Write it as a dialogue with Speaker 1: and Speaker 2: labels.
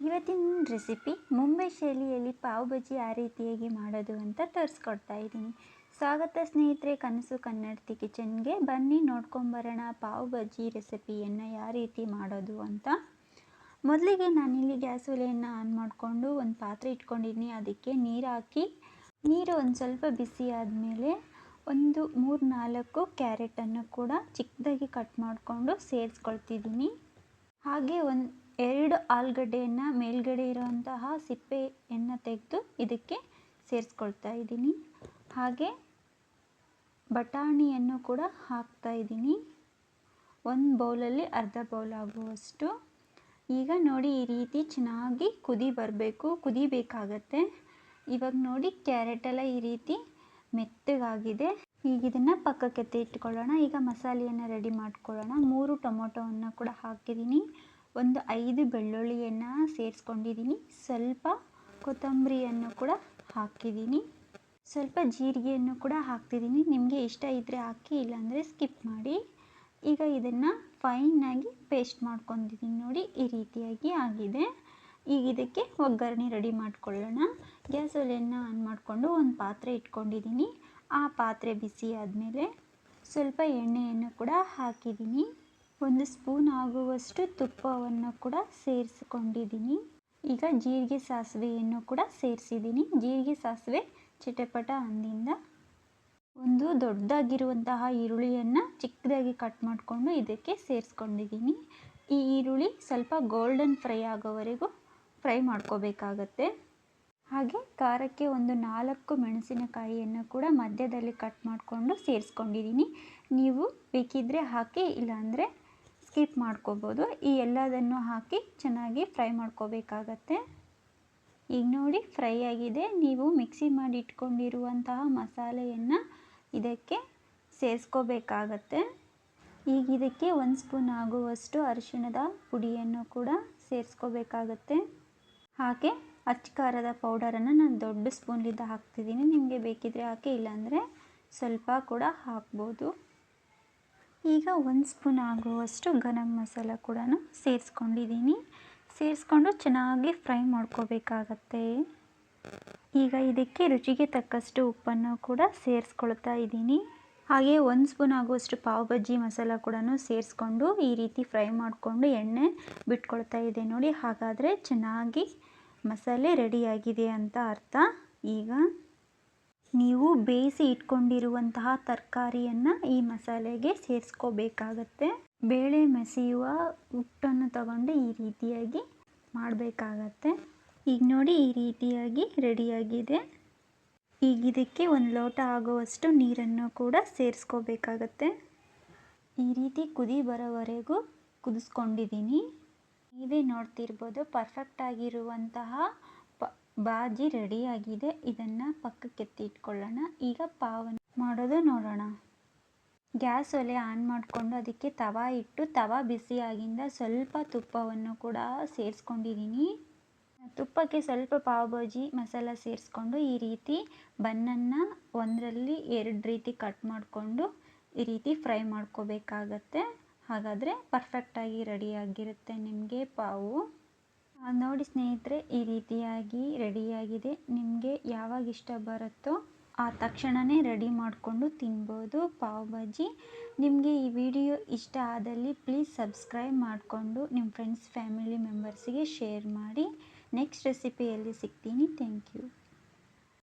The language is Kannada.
Speaker 1: ಇವತ್ತಿನ ರೆಸಿಪಿ ಮುಂಬೈ ಶೈಲಿಯಲ್ಲಿ ಪಾವ್ ಬಜ್ಜಿ ಯಾವ ರೀತಿಯಾಗಿ ಮಾಡೋದು ಅಂತ ತೋರಿಸ್ಕೊಡ್ತಾ ಇದ್ದೀನಿ. ಸ್ವಾಗತ ಸ್ನೇಹಿತರೆ, ಕನಸು ಕನ್ನಡತಿ ಕಿಚನ್ಗೆ. ಬನ್ನಿ ನೋಡ್ಕೊಂಬರೋಣ ಪಾವ್ ಬಜ್ಜಿ ರೆಸಿಪಿಯನ್ನು ಯಾವ ರೀತಿ ಮಾಡೋದು ಅಂತ. ಮೊದಲಿಗೆ ನಾನಿಲ್ಲಿ ಗ್ಯಾಸ್ ಒಲೆಯನ್ನು ಆನ್ ಮಾಡಿಕೊಂಡು ಒಂದು ಪಾತ್ರೆ ಇಟ್ಕೊಂಡಿದ್ದೀನಿ. ಅದಕ್ಕೆ ನೀರು ಹಾಕಿ, ನೀರು ಒಂದು ಸ್ವಲ್ಪ ಬಿಸಿ ಆದಮೇಲೆ ಒಂದು 3-4 ಕ್ಯಾರೆಟನ್ನು ಕೂಡ ಚಿಕ್ಕದಾಗಿ ಕಟ್ ಮಾಡಿಕೊಂಡು ಸೇರಿಸ್ಕೊಳ್ತಿದ್ದೀನಿ. ಹಾಗೆ 2 ಆಲೂಗಡ್ಡೆಯನ್ನು ಮೇಲ್ಗಡೆ ಇರುವಂತಹ ಸಿಪ್ಪೆಯನ್ನು ತೆಗೆದು ಇದಕ್ಕೆ ಸೇರಿಸ್ಕೊಳ್ತಾ ಇದ್ದೀನಿ. ಹಾಗೆ ಬಟಾಣಿಯನ್ನು ಕೂಡ ಹಾಕ್ತಾ ಇದ್ದೀನಿ. ಒಂದು ಬೌಲಲ್ಲಿ ಅರ್ಧ ಬೌಲ್ ಆಗುವಷ್ಟು. ಈಗ ನೋಡಿ, ಈ ರೀತಿ ಚೆನ್ನಾಗಿ ಕುದಿಬೇಕಾಗತ್ತೆ. ಇವಾಗ ನೋಡಿ, ಕ್ಯಾರೆಟೆಲ್ಲ ಈ ರೀತಿ ಮೆತ್ತಗಾಗಿದೆ. ಈಗ ಇದನ್ನು ಪಕ್ಕಕ್ಕೆ ಇಟ್ಕೊಳ್ಳೋಣ. ಈಗ ಮಸಾಲೆಯನ್ನು ರೆಡಿ ಮಾಡ್ಕೊಳ್ಳೋಣ. 3 ಟೊಮೊಟೊವನ್ನು ಕೂಡ ಹಾಕಿದ್ದೀನಿ. ಒಂದು 5 ಬೆಳ್ಳುಳ್ಳಿಯನ್ನು ಸೇರಿಸ್ಕೊಂಡಿದ್ದೀನಿ. ಸ್ವಲ್ಪ ಕೊತ್ತಂಬರಿಯನ್ನು ಕೂಡ ಹಾಕಿದ್ದೀನಿ. ಸ್ವಲ್ಪ ಜೀರಿಗೆಯನ್ನು ಕೂಡ ಹಾಕ್ತಿದ್ದೀನಿ. ನಿಮಗೆ ಇಷ್ಟ ಇದ್ದರೆ ಹಾಕಿ, ಇಲ್ಲಾಂದರೆ ಸ್ಕಿಪ್ ಮಾಡಿ. ಈಗ ಇದನ್ನು ಫೈನಾಗಿ ಪೇಸ್ಟ್ ಮಾಡ್ಕೊಂಡಿದ್ದೀನಿ. ನೋಡಿ, ಈ ರೀತಿಯಾಗಿ ಆಗಿದೆ. ಈಗ ಇದಕ್ಕೆ ಒಗ್ಗರಣೆ ರೆಡಿ ಮಾಡ್ಕೊಳ್ಳೋಣ. ಗ್ಯಾಸ್ ಒಲೆಯನ್ನು ಆನ್ ಮಾಡಿಕೊಂಡು ಒಂದು ಪಾತ್ರೆ ಇಟ್ಕೊಂಡಿದ್ದೀನಿ. ಆ ಪಾತ್ರೆ ಬಿಸಿ ಆದಮೇಲೆ ಸ್ವಲ್ಪ ಎಣ್ಣೆಯನ್ನು ಕೂಡ ಹಾಕಿದ್ದೀನಿ. 1 ಸ್ಪೂನ್ ಆಗುವಷ್ಟು ತುಪ್ಪವನ್ನು ಕೂಡ ಸೇರಿಸ್ಕೊಂಡಿದ್ದೀನಿ. ಈಗ ಜೀರಿಗೆ ಸಾಸಿವೆಯನ್ನು ಕೂಡ ಸೇರಿಸಿದ್ದೀನಿ. ಜೀರಿಗೆ ಸಾಸಿವೆ ಚಿಟಪಟ ಅಂದಿಂದ ಒಂದು ದೊಡ್ಡದಾಗಿರುವಂತಹ ಈರುಳ್ಳಿಯನ್ನು ಚಿಕ್ಕದಾಗಿ ಕಟ್ ಮಾಡಿಕೊಂಡು ಇದಕ್ಕೆ ಸೇರಿಸ್ಕೊಂಡಿದ್ದೀನಿ. ಈ ಈರುಳ್ಳಿ ಸ್ವಲ್ಪ ಗೋಲ್ಡನ್ ಫ್ರೈ ಆಗೋವರೆಗೂ ಫ್ರೈ ಮಾಡ್ಕೋಬೇಕಾಗತ್ತೆ. ಹಾಗೆ ಖಾರಕ್ಕೆ ಒಂದು 4 ಮೆಣಸಿನಕಾಯಿಯನ್ನು ಕೂಡ ಮಧ್ಯದಲ್ಲಿ ಕಟ್ ಮಾಡಿಕೊಂಡು ಸೇರಿಸ್ಕೊಂಡಿದ್ದೀನಿ. ನೀವು ಬೇಕಿದ್ದರೆ ಹಾಕಿ, ಇಲ್ಲಾಂದರೆ ಸ್ಕಿಪ್ ಮಾಡ್ಕೋಬೋದು. ಈ ಎಲ್ಲದನ್ನು ಹಾಕಿ ಚೆನ್ನಾಗಿ ಫ್ರೈ ಮಾಡ್ಕೋಬೇಕಾಗತ್ತೆ. ಈಗ ನೋಡಿ, ಫ್ರೈ ಆಗಿದೆ. ನೀವು ಮಿಕ್ಸಿ ಮಾಡಿ ಇಟ್ಕೊಂಡಿರುವಂತಹ ಮಸಾಲೆಯನ್ನು ಇದಕ್ಕೆ ಸೇರಿಸ್ಕೋಬೇಕಾಗತ್ತೆ. ಈಗ ಇದಕ್ಕೆ 1 ಸ್ಪೂನ್ ಆಗುವಷ್ಟು ಅರಿಶಿಣದ ಪುಡಿಯನ್ನು ಕೂಡ ಸೇರಿಸ್ಕೋಬೇಕಾಗತ್ತೆ. ಹಾಗೆ ಅಚ್ಚ ಖಾರದ ಪೌಡರನ್ನು ನಾನು ದೊಡ್ಡ ಸ್ಪೂನ್ಲಿಂದ ಹಾಕ್ತಿದ್ದೀನಿ. ನಿಮಗೆ ಬೇಕಿದ್ದರೆ ಹಾಕಿ, ಇಲ್ಲಾಂದರೆ ಸ್ವಲ್ಪ ಕೂಡ ಹಾಕ್ಬೋದು. ಈಗ 1 ಸ್ಪೂನ್ ಆಗುವಷ್ಟು ಗರಂ ಮಸಾಲ ಕೂಡ ಸೇರಿಸ್ಕೊಂಡಿದ್ದೀನಿ. ಸೇರಿಸ್ಕೊಂಡು ಚೆನ್ನಾಗಿ ಫ್ರೈ ಮಾಡ್ಕೋಬೇಕಾಗತ್ತೆ. ಈಗ ಇದಕ್ಕೆ ರುಚಿಗೆ ತಕ್ಕಷ್ಟು ಉಪ್ಪನ್ನು ಕೂಡ ಸೇರಿಸ್ಕೊಳ್ತಾ ಇದ್ದೀನಿ. ಹಾಗೆ 1 ಸ್ಪೂನ್ ಆಗುವಷ್ಟು ಪಾವ್ ಬಜ್ಜಿ ಮಸಾಲ ಕೂಡ ಸೇರಿಸ್ಕೊಂಡು ಈ ರೀತಿ ಫ್ರೈ ಮಾಡಿಕೊಂಡು ಎಣ್ಣೆ ಬಿಟ್ಕೊಳ್ತಾ ಇದೆ. ನೋಡಿ, ಹಾಗಾದರೆ ಚೆನ್ನಾಗಿ ಮಸಾಲೆ ರೆಡಿಯಾಗಿದೆ ಅಂತ ಅರ್ಥ. ಈಗ ನೀವು ಬೇಯಿಸಿ ಇಟ್ಕೊಂಡಿರುವಂತಹ ತರಕಾರಿಯನ್ನು ಈ ಮಸಾಲೆಗೆ ಸೇರಿಸ್ಕೋಬೇಕಾಗತ್ತೆ. ಬೇಳೆ ಮಸಿಯುವ ಹಿಟ್ಟನ್ನು ತಗೊಂಡು ಈ ರೀತಿಯಾಗಿ ಮಾಡಬೇಕಾಗತ್ತೆ. ಈಗ ನೋಡಿ, ಈ ರೀತಿಯಾಗಿ ರೆಡಿಯಾಗಿದೆ. ಈಗ ಇದಕ್ಕೆ 1 ಲೋಟ ಆಗುವಷ್ಟು ನೀರನ್ನು ಕೂಡ ಸೇರಿಸ್ಕೋಬೇಕಾಗತ್ತೆ. ಈ ರೀತಿ ಕುದಿ ಬರೋವರೆಗೂ ಕುದಿಸ್ಕೊಂಡಿದ್ದೀನಿ. ನೀವೇ ನೋಡ್ತಿರ್ಬೋದು, ಪರ್ಫೆಕ್ಟ್ ಆಗಿರುವಂತಹ ಬಾಜಿ ರೆಡಿಯಾಗಿದೆ. ಇದನ್ನು ಪಕ್ಕಕ್ಕೆ ಇಟ್ಕೊಳ್ಳೋಣ. ಈಗ ಪಾವನ್ನು ಮಾಡೋದು ನೋಡೋಣ. ಗ್ಯಾಸ್ ಒಲೆ ಆನ್ ಮಾಡಿಕೊಂಡು ಅದಕ್ಕೆ ತವಾ ಇಟ್ಟು, ತವಾ ಬಿಸಿಯಾಗಿಂದ ಸ್ವಲ್ಪ ತುಪ್ಪವನ್ನು ಕೂಡ ಸೇರಿಸ್ಕೊಂಡಿದ್ದೀನಿ. ತುಪ್ಪಕ್ಕೆ ಸ್ವಲ್ಪ ಪಾವ್ ಭಾಜಿ ಮಸಾಲ ಸೇರಿಸ್ಕೊಂಡು ಈ ರೀತಿ ಬನ್ನನ್ನು 1ರಲ್ಲಿ 2 ರೀತಿ ಕಟ್ ಮಾಡಿಕೊಂಡು ಈ ರೀತಿ ಫ್ರೈ ಮಾಡ್ಕೋಬೇಕಾಗತ್ತೆ. ಹಾಗಾದರೆ ಪರ್ಫೆಕ್ಟಾಗಿ ರೆಡಿಯಾಗಿರುತ್ತೆ ನಿಮಗೆ ಪಾವು. ನೋಡಿ ಸ್ನೇಹಿತರೆ, ಈ ರೀತಿಯಾಗಿ ರೆಡಿಯಾಗಿದೆ. ನಿಮಗೆ ಯಾವಾಗ ಇಷ್ಟ ಬರುತ್ತೋ ಆ ತಕ್ಷಣವೇ ರೆಡಿ ಮಾಡಿಕೊಂಡು ತಿನ್ಬೋದು ಪಾವ್ ಭಾಜಿ. ನಿಮಗೆ ಈ ವಿಡಿಯೋ ಇಷ್ಟ ಆದಲ್ಲಿ ಪ್ಲೀಸ್ ಸಬ್ಸ್ಕ್ರೈಬ್ ಮಾಡಿಕೊಂಡು ನಿಮ್ಮ ಫ್ರೆಂಡ್ಸ್ ಫ್ಯಾಮಿಲಿ ಮೆಂಬರ್ಸಿಗೆ ಶೇರ್ ಮಾಡಿ. ನೆಕ್ಸ್ಟ್ ರೆಸಿಪಿಯಲ್ಲಿ ಸಿಗ್ತೀನಿ. Thank you.